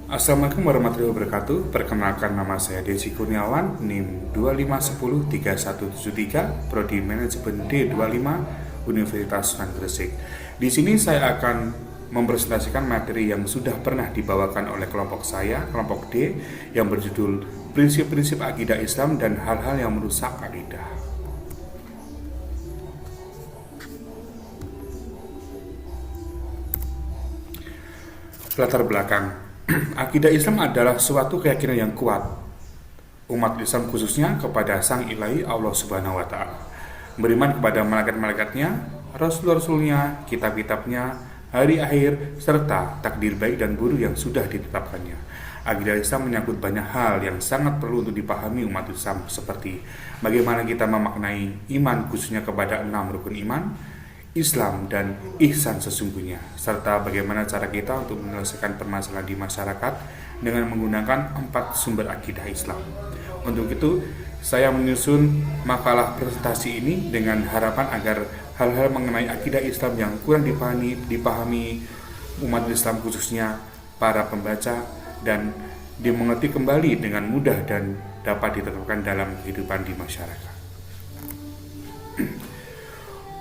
Assalamualaikum warahmatullahi wabarakatuh. Perkenalkan, nama saya Desi Kurniawan, NIM 2513173, Prodi Manajemen D25, Universitas Sunan Gresik. Di sini saya akan mempresentasikan materi yang sudah pernah dibawakan oleh kelompok saya, kelompok D, yang berjudul Prinsip-prinsip Akidah Islam dan Hal-hal yang Merusak Akidah. Latar belakang. Akidah Islam adalah suatu keyakinan yang kuat umat Islam khususnya kepada Sang Ilahi Allah Subhanahu wa Ta'ala, beriman kepada malaikat-malaikatnya, rasul-rasulnya, kitab-kitabnya, hari akhir, serta takdir baik dan buruk yang sudah ditetapkannya. Akidah Islam menyangkut banyak hal yang sangat perlu untuk dipahami umat Islam, seperti bagaimana kita memaknai iman khususnya kepada 6 rukun iman Islam dan ihsan sesungguhnya, serta bagaimana cara kita untuk menyelesaikan permasalahan di masyarakat dengan menggunakan 4 sumber akidah Islam. Untuk itu, saya menyusun makalah presentasi ini dengan harapan agar hal-hal mengenai akidah Islam yang kurang dipahami umat Islam khususnya para pembaca dan dimengerti kembali dengan mudah dan dapat diterapkan dalam kehidupan di masyarakat.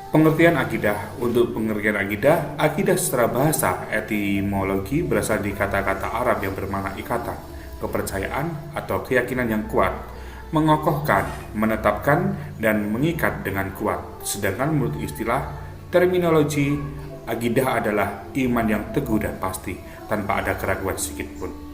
Pengertian akidah. Untuk pengertian akidah secara bahasa etimologi berasal dari kata-kata Arab yang bermakna ikatan, kepercayaan atau keyakinan yang kuat, mengokohkan, menetapkan, dan mengikat dengan kuat. Sedangkan menurut istilah terminologi, akidah adalah iman yang teguh dan pasti, tanpa ada keraguan sedikitpun.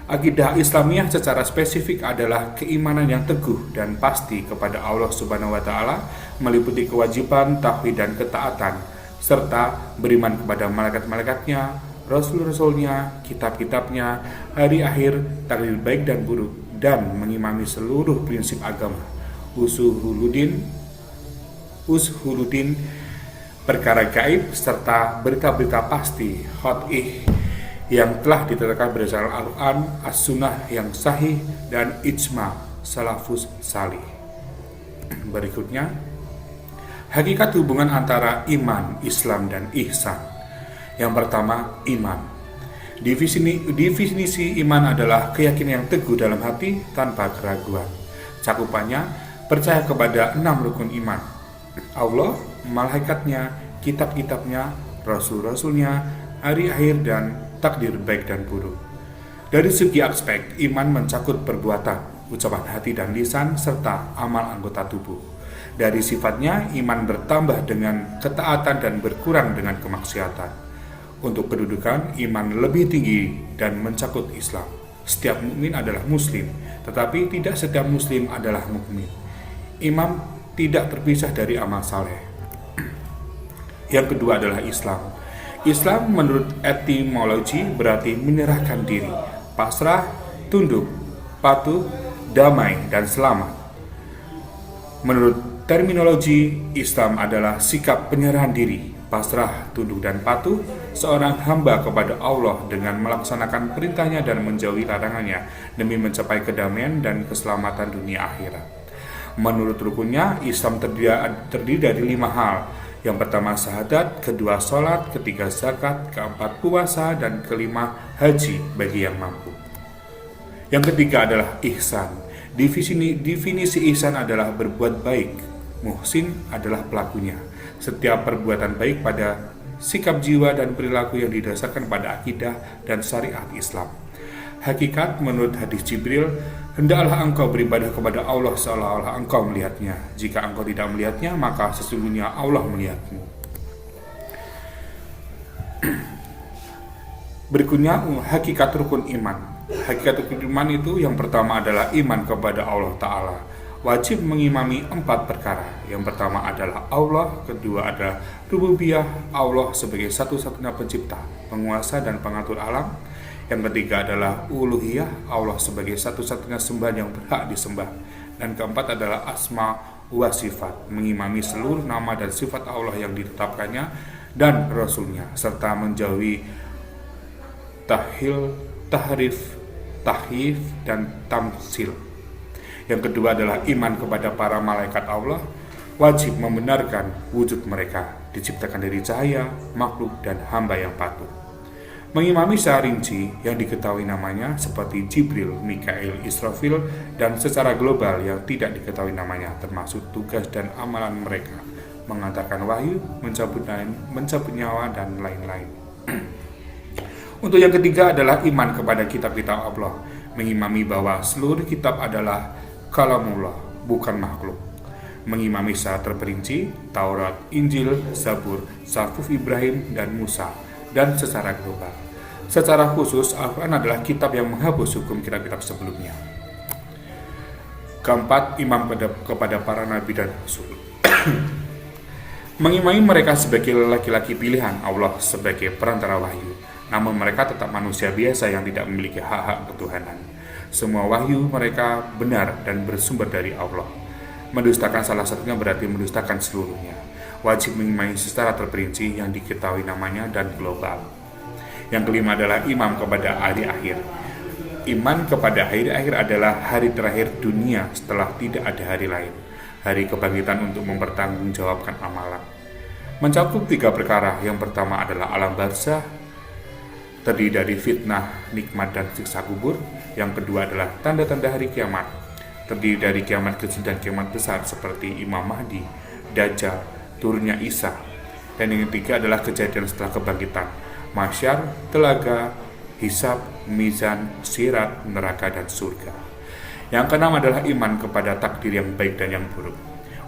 Akidah Islamiyah secara spesifik adalah keimanan yang teguh dan pasti kepada Allah Subhanahu wa Ta'ala, meliputi kewajiban, tauhid dan ketaatan, serta beriman kepada malaikat-malaikatnya, rasul-rasulnya, kitab-kitabnya, hari akhir, takdir baik dan buruk, dan mengimami seluruh prinsip agama, ushuluddin, perkara gaib, serta berita-berita pasti, qat'ih, yang telah ditetapkan berdasarkan Al-Quran, As-Sunnah yang sahih, dan ijma salafus salih. Berikutnya, hakikat hubungan antara iman, Islam, dan ihsan. Yang pertama, iman. Definisi iman adalah keyakinan yang teguh dalam hati tanpa keraguan. Cakupannya, percaya kepada 6 rukun iman: Allah, malaikatnya, kitab-kitabnya, rasul-rasulnya, hari akhir, dan takdir baik dan buruk. Dari segi aspek, iman mencakup perbuatan, ucapan hati dan lisan, serta amal anggota tubuh. Dari sifatnya, iman bertambah dengan ketaatan dan berkurang dengan kemaksiatan. Untuk kedudukan, iman lebih tinggi dan mencakup Islam. Setiap mukmin adalah muslim, tetapi tidak setiap muslim adalah mukmin. Iman tidak terpisah dari amal saleh. Yang kedua adalah Islam. Islam menurut etimologi berarti menyerahkan diri, pasrah, tunduk, patuh, damai, dan selamat. Menurut terminologi, Islam adalah sikap penyerahan diri, pasrah, tunduk, dan patuh seorang hamba kepada Allah dengan melaksanakan perintahnya dan menjauhi larangannya demi mencapai kedamaian dan keselamatan dunia akhirat. Menurut rukunnya, Islam terdiri dari 5 hal. Yang pertama syahadat, kedua sholat, ketiga zakat, keempat puasa, dan kelima haji bagi yang mampu. Yang ketiga adalah ihsan. Definisi ihsan adalah berbuat baik. Muhsin adalah pelakunya. Setiap perbuatan baik pada sikap jiwa dan perilaku yang didasarkan pada akidah dan syariat Islam. Hakikat menurut hadis Jibril, hendaklah engkau beribadah kepada Allah seolah-olah engkau melihatnya. Jika engkau tidak melihatnya, maka sesungguhnya Allah melihatmu. Berikutnya, hakikat rukun iman. Hakikat rukun iman itu yang pertama adalah iman kepada Allah Ta'ala. Wajib mengimami 4 perkara. Yang pertama adalah Allah, kedua adalah rububiyah, Allah sebagai satu-satunya pencipta, penguasa, dan pengatur alam. Yang ketiga adalah uluhiyah, Allah sebagai satu-satunya sembahan yang berhak disembah. Dan keempat adalah asma wa sifat, mengimami seluruh nama dan sifat Allah yang ditetapkannya dan Rasulnya, serta menjauhi tahrif, tahyif, dan tamsil. Yang kedua adalah iman kepada para malaikat Allah, wajib membenarkan wujud mereka, diciptakan dari cahaya, makhluk, dan hamba yang patuh. mengimami secara rinci yang diketahui namanya seperti Jibril, Mikail, Israfil, dan secara global yang tidak diketahui namanya termasuk tugas dan amalan mereka, mengantarkan wahyu, mencabut nyawa, dan lain-lain. Untuk yang ketiga adalah iman kepada kitab-kitab Allah, mengimami bahwa seluruh kitab adalah kalamullah, bukan makhluk. Mengimami secara terperinci Taurat, Injil, Zabur, Suhuf Ibrahim, dan Musa, dan secara global. Secara khusus, Al-Quran adalah kitab yang menghapus hukum kitab-kitab sebelumnya. Keempat, imam kepada para nabi dan rasul. Mengimani mereka sebagai laki-laki pilihan Allah sebagai perantara wahyu, namun mereka tetap manusia biasa yang tidak memiliki hak-hak ketuhanan. Semua wahyu mereka benar dan bersumber dari Allah. Mendustakan salah satunya berarti mendustakan seluruhnya. Wajib mengimani secara terperinci yang diketahui namanya dan global. Yang kelima adalah imam kepada hari akhir. Iman kepada hari akhir adalah hari terakhir dunia setelah tidak ada hari lain. Hari kebangkitan untuk mempertanggungjawabkan amalan. Mencakup 3 perkara. Yang pertama adalah alam barzah, terdiri dari fitnah, nikmat, dan siksa kubur. Yang kedua adalah tanda-tanda hari kiamat, terdiri dari kiamat kecil dan kiamat besar seperti Imam Mahdi, Dajjal, turunnya Isa. Dan yang ketiga adalah kejadian setelah kebangkitan, mahsyar, telaga, hisab, mizan, sirat, neraka, dan surga. Yang keenam adalah iman kepada takdir yang baik dan yang buruk.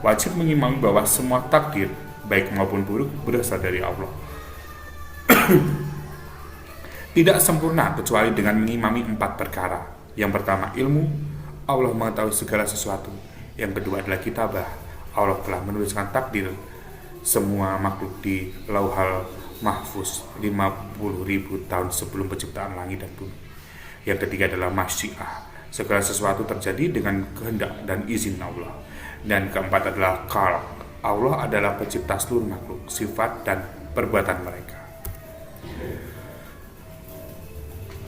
Wajib mengimani bahwa semua takdir, baik maupun buruk, berasal dari Allah. Tidak sempurna kecuali dengan mengimami 4 perkara. Yang pertama ilmu, Allah mengetahui segala sesuatu. Yang kedua adalah kitabah, Allah telah menuliskan takdir semua makhluk di Lauhal Mahfuz 50.000 tahun sebelum penciptaan langit dan bumi. Yang ketiga adalah masyiah, segala sesuatu terjadi dengan kehendak dan izin Allah. Dan keempat adalah khalq, Allah adalah pencipta seluruh makhluk, sifat dan perbuatan mereka.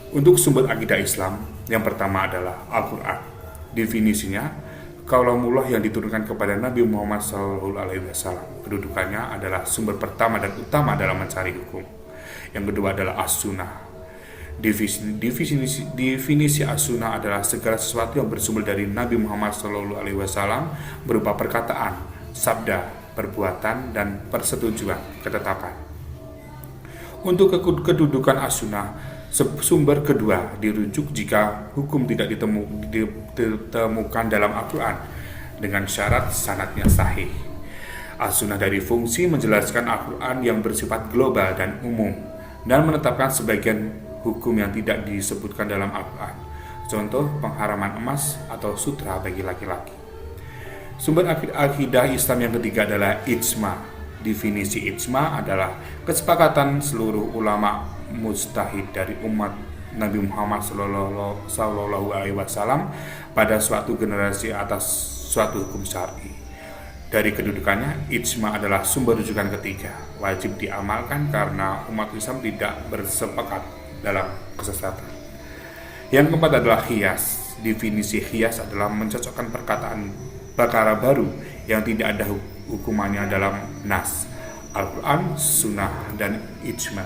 Untuk sumber akidah Islam, yang pertama adalah Al-Quran. Definisinya, kalamullah yang diturunkan kepada Nabi Muhammad SAW. Kedudukannya adalah sumber pertama dan utama dalam mencari hukum. Yang kedua adalah as-sunnah. Definisi as-sunnah adalah segala sesuatu yang bersumber dari Nabi Muhammad SAW berupa perkataan, sabda, perbuatan, dan persetujuan, ketetapan. Untuk kedudukan as-sunnah, sumber kedua dirujuk jika hukum tidak ditemukan dalam Al-Quran dengan syarat sanadnya sahih. As-sunnah dari fungsi menjelaskan Al-Quran yang bersifat global dan umum dan menetapkan sebagian hukum yang tidak disebutkan dalam Al-Quran. Contoh pengharaman emas atau sutra bagi laki-laki. Sumber akidah Islam yang ketiga adalah ijma. Definisi ijma adalah kesepakatan seluruh ulama mujtahid dari umat Nabi Muhammad SAW pada suatu generasi atas suatu hukum syar'i. Dari kedudukannya, ijma adalah sumber rujukan ketiga, wajib diamalkan karena umat Islam tidak bersepakat dalam kesesatan. Yang keempat adalah qiyas. Definisi qiyas adalah mencocokkan perkara baru yang tidak ada hukumannya dalam nas, Al-Quran, Sunnah, dan ijma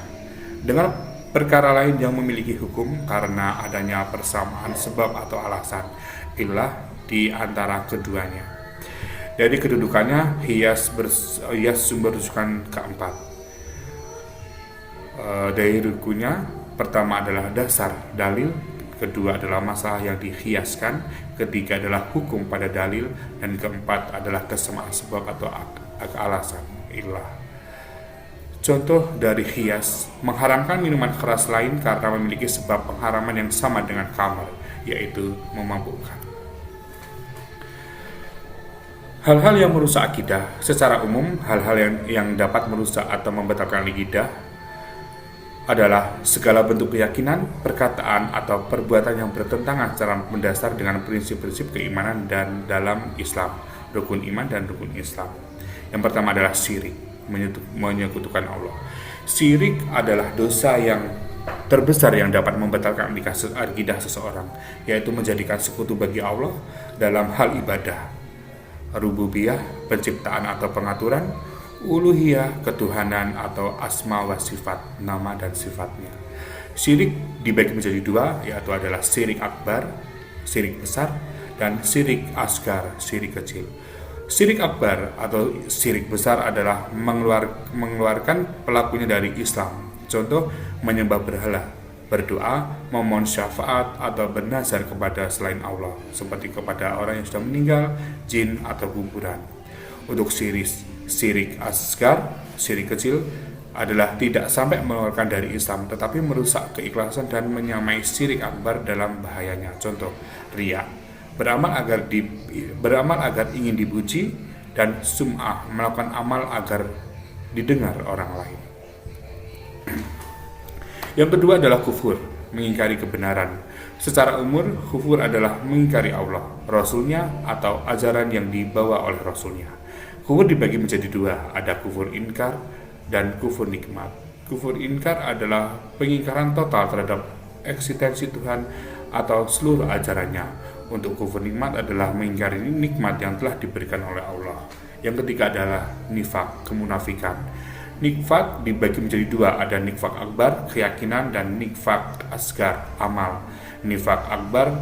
dengan perkara lain yang memiliki hukum karena adanya persamaan sebab atau alasan ilah di antara keduanya. Dari kedudukannya, qiyas sumber rujukan keempat. Dari rukunnya, pertama adalah dasar dalil, kedua adalah masalah yang diqiyaskan, ketiga adalah hukum pada dalil, dan keempat adalah kesamaan sebab atau alasan ilah. Contoh dari qiyas, mengharamkan minuman keras lain karena memiliki sebab pengharaman yang sama dengan khamar, yaitu memabukkan. Hal-hal yang merusak akidah, secara umum hal-hal yang dapat merusak atau membatalkan akidah adalah segala bentuk keyakinan, perkataan, atau perbuatan yang bertentangan secara mendasar dengan prinsip-prinsip keimanan dan dalam Islam, rukun iman dan rukun Islam. Yang pertama adalah syirik, menyekutukan Allah. Syirik adalah dosa yang terbesar yang dapat membatalkan akidah seseorang, yaitu menjadikan sekutu bagi Allah dalam hal ibadah, rububiyah, penciptaan atau pengaturan, uluhiyah, ketuhanan atau asma wa sifat, nama dan sifatnya. Syirik dibagi menjadi dua, yaitu adalah syirik akbar, syirik besar, dan syirik asgar, syirik kecil. Syirik akbar atau syirik besar adalah mengeluarkan pelakunya dari Islam. Contoh, menyembah berhala, berdoa, memohon syafaat, atau bernazar kepada selain Allah, seperti kepada orang yang sudah meninggal, jin, atau kuburan. Untuk syirik asgar, syirik kecil, adalah tidak sampai mengeluarkan dari Islam, tetapi merusak keikhlasan dan menyamai syirik akbar dalam bahayanya. Contoh, riya, beramal agar ingin dipuji, dan sum'ah, melakukan amal agar didengar orang lain. Yang kedua adalah kufur, mengingkari kebenaran. Secara umur, kufur adalah mengingkari Allah, Rasulnya, atau ajaran yang dibawa oleh Rasulnya. Kufur dibagi menjadi dua, ada kufur inkar dan kufur nikmat. Kufur inkar adalah pengingkaran total terhadap eksistensi Tuhan atau seluruh ajarannya. Untuk kufur nikmat adalah mengingkari nikmat yang telah diberikan oleh Allah. Yang ketiga adalah nifak, kemunafikan. Nifak dibagi menjadi dua, ada nifak akbar, keyakinan, dan nifak asgar, amal. Nifak akbar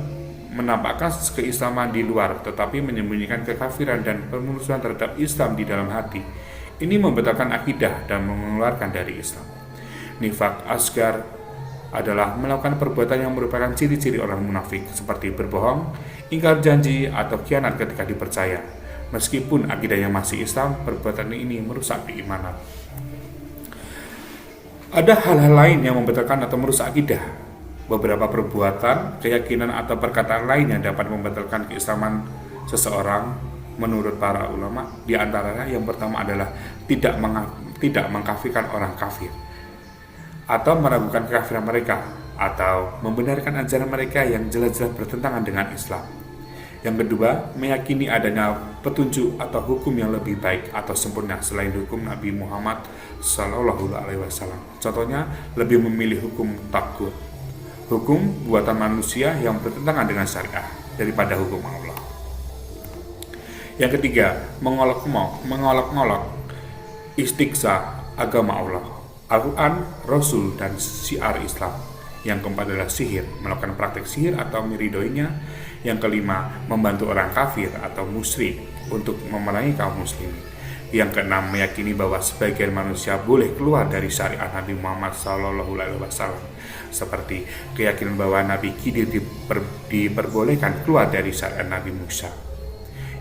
menampakkan keislaman di luar, tetapi menyembunyikan kekafiran dan permusuhan terhadap Islam di dalam hati. Ini membatalkan akidah dan mengeluarkan dari Islam. Nifak asgar adalah melakukan perbuatan yang merupakan ciri-ciri orang munafik, seperti berbohong, ingkar janji, atau khianat ketika dipercaya. Meskipun akidahnya masih Islam, perbuatan ini merusak keimanan. Ada hal-hal lain yang membatalkan atau merusak akidah. Beberapa perbuatan, keyakinan, atau perkataan lain yang dapat membatalkan keislaman seseorang menurut para ulama. Di antaranya yang pertama adalah tidak mengkafirkan orang kafir, atau meragukan kekafiran mereka, atau membenarkan ajaran mereka yang jelas-jelas bertentangan dengan Islam. Yang kedua, meyakini adanya petunjuk atau hukum yang lebih baik atau sempurna selain hukum Nabi Muhammad SAW. Contohnya, lebih memilih hukum taghut, hukum buatan manusia yang bertentangan dengan syariah, daripada hukum Allah. Yang ketiga, mengolok-ngolok istiqsa agama Allah, Al-Quran, Rasul, dan syiar Islam. Yang keempat adalah sihir, melakukan praktek sihir atau meridoinya. Yang kelima, membantu orang kafir atau musyrik untuk memerangi kaum muslimin. Yang keenam, meyakini bahwa sebagian manusia boleh keluar dari syariat Nabi Muhammad SAW, seperti keyakinan bahwa Nabi Khidir diperbolehkan keluar dari syariat Nabi Musa.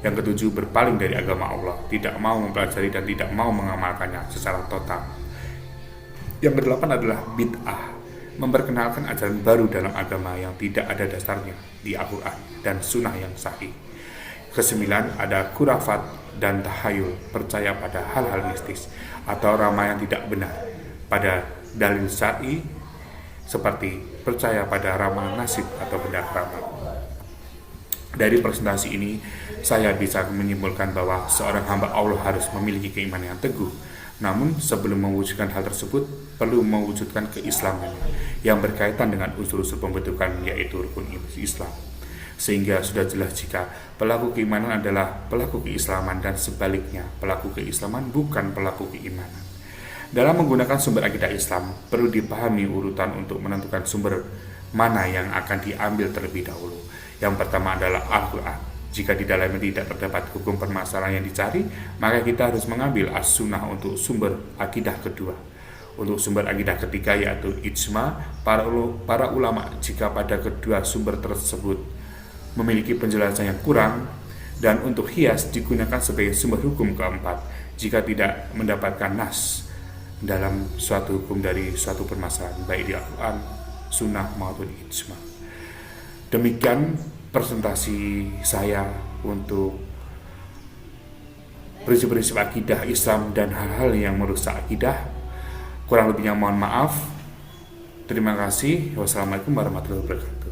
Yang ketujuh, berpaling dari agama Allah, tidak mau mempelajari dan tidak mau mengamalkannya secara total. Yang kedelapan adalah bid'ah, memperkenalkan ajaran baru dalam agama yang tidak ada dasarnya di Al-Quran dan Sunnah yang sahih. Kesembilan, ada khurafat dan tahayul, percaya pada hal-hal mistis atau ramalan tidak benar pada dalil syar'i, seperti percaya pada ramalan nasib atau benda keramat. Dari presentasi ini, saya bisa menyimpulkan bahwa seorang hamba Allah harus memiliki keimanan yang teguh. Namun sebelum mewujudkan hal tersebut, perlu mewujudkan keislaman yang berkaitan dengan unsur-unsur pembentukan, yaitu rukun Islam. Sehingga sudah jelas jika pelaku keimanan adalah pelaku keislaman dan sebaliknya, pelaku keislaman bukan pelaku keimanan. Dalam menggunakan sumber akidah Islam, perlu dipahami urutan untuk menentukan sumber mana yang akan diambil terlebih dahulu. Yang pertama adalah Al-Quran. Jika di dalamnya tidak terdapat hukum permasalahan yang dicari, maka kita harus mengambil as-sunnah untuk sumber akidah kedua. Untuk sumber akidah ketiga, yaitu ijma para ulama, jika pada kedua sumber tersebut memiliki penjelasan yang kurang, dan untuk qiyas digunakan sebagai sumber hukum keempat jika tidak mendapatkan nas dalam suatu hukum dari suatu permasalahan, baik di Al-Quran, sunnah maupun ijma. Demikian presentasi saya untuk prinsip-prinsip akidah Islam dan hal-hal yang merusak akidah. Kurang lebihnya mohon maaf. Terima kasih. Wassalamualaikum warahmatullahi wabarakatuh.